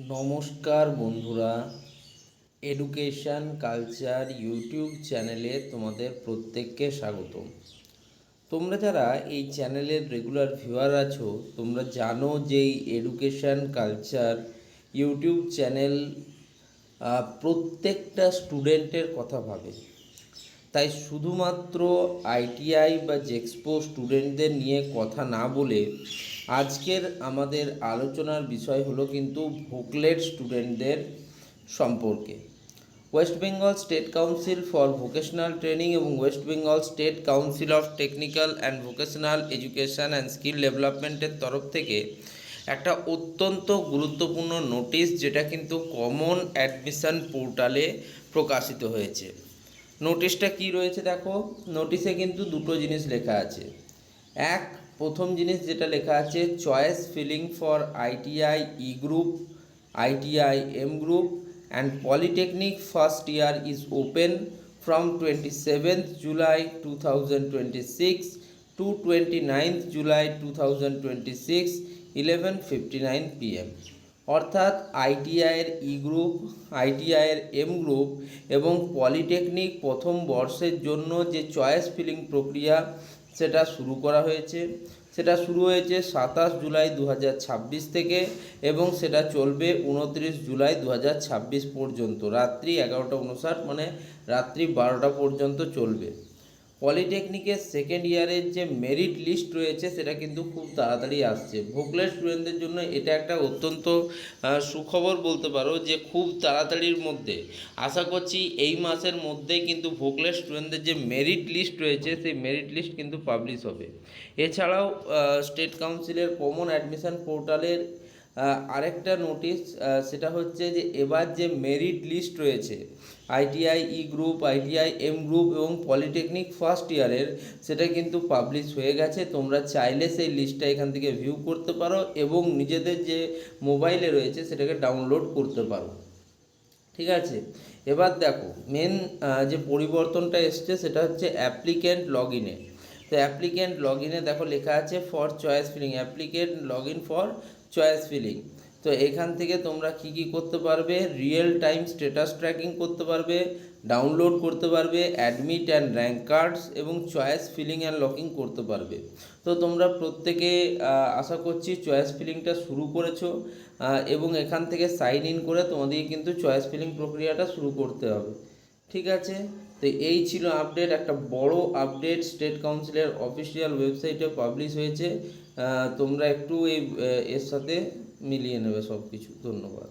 নমস্কার বন্ধুরা, education culture YouTube চ্যানেলে তোমাদের প্রত্যেককে স্বাগতম। তোমরা যারা এই চ্যানেলের রেগুলার ভিউয়ার আছো, তোমরা জানো যে এই এডুকেশন কালচার ইউটিউব চ্যানেল প্রত্যেকটা স্টুডেন্টের কথা ভাবে। তাই শুধুমাত্র আইটিআই বা জেক্সপো স্টুডেন্টদের নিয়ে কথা না বলে আজকের আমাদের আলোচনার বিষয় হলো কিন্তু ভোকলেট স্টুডেন্টদের সম্পর্কে। West Bengal state council for vocational training এবং West Bengal state council of technical and vocational education and skill ডেভেলপমেন্টের তরফ থেকে একটা অত্যন্ত গুরুত্বপূর্ণ নোটিশ, যেটা কিন্তু কমন অ্যাডমিশন পোর্টালে প্রকাশিত হয়েছে। নোটিশটা কি রয়েছে দেখো। নোটিশে কিন্তু দুটো জিনিস লেখা আছে। প্রথম জিনিস যেটা লেখা আছে, choice filling for ITI E group, ITI M group and polytechnic first year is open from 27th July 2026 to 29th July 2026 11:59 PM। অর্থাৎ আইটিআইয়ের ই গ্রুপ, আইটিআইয়ের এম গ্রুপ এবং পলিটেকনিক প্রথম বর্ষের জন্য যে চয়েস ফিলিং প্রক্রিয়া সেটা শুরু করা হয়েছে। সেটা শুরু হয়েছে 27 জুলাই 2026 থেকে এবং সেটা চলবে 29 জুলাই 2026 পর্যন্ত, রাত্রি 11:59, মানে রাত্রি 12টা পর্যন্ত চলবে। পলিটেকনিকের সেকেন্ড ইয়ারের যে মেরিট লিস্ট রয়েছে সেটা কিন্তু খুব তাড়াতাড়ি আসছে। ভোকলেট স্টুডেন্টদের জন্য এটা একটা অত্যন্ত সুখবর বলতে পারো, যে খুব তাড়াতাড়ির মধ্যে, আশা করছি এই মাসের মধ্যেই কিন্তু ভোকলেট স্টুডেন্টদের যে মেরিট লিস্ট রয়েছে সেই মেরিট লিস্ট কিন্তু পাবলিশ হবে। এছাড়াও স্টেট কাউন্সিলের কমন অ্যাডমিশন পোর্টালের আরেকটা নোটিশ, সেটা হচ্ছে যে এবার যে মেরিট লিস্ট রয়েছে ITI E group, ITI M group এবং পলিটেকনিক ফার্স্ট ইয়ারের, সেটা কিন্তু পাবলিশ হয়ে গেছে। তোমরা চাইলে সেই লিস্টটা এখান থেকে ভিউ করতে পারো এবং নিজেদের যে মোবাইলে রয়েছে সেটাকে ডাউনলোড করতে পারো। ঠিক আছে, এবার দেখো মেন যে পরিবর্তনটা এসছে সেটা হচ্ছে অ্যাপ্লিক্যান্ট লগ ইনে। তো অ্যাপ্লিক্যান্ট লগ ইনে দেখো লেখা আছে for choice filling, applicant log in for choice filling. তো এখান থেকে তোমরা কি কি করতে পারবে, রিয়েল টাইম স্ট্যাটাস ট্র্যাকিং করতে পারবে, ডাউনলোড করতে পারবে অ্যাডমিট অ্যান্ড র্যাঙ্ক কার্ডস এবং চয়েস ফিলিং অ্যান্ড লকিং করতে পারবে। তো তোমরা প্রত্যেকে আশা করছি চয়েস ফিলিংটা শুরু করেছো এবং এখান থেকে সাইন ইন করে তোমাদেরকে কিন্তু চয়েস ফিলিং প্রক্রিয়াটা শুরু করতে হবে। ঠিক আছে, তো এই ছিল আপডেট, একটা বড় আপডেট স্টেট কাউন্সিলের অফিসিয়াল ওয়েবসাইটে পাবলিশ হয়েছে। তোমরা একটু এর সাথে মিলিয়ে নেবে সব কিছু। ধন্যবাদ।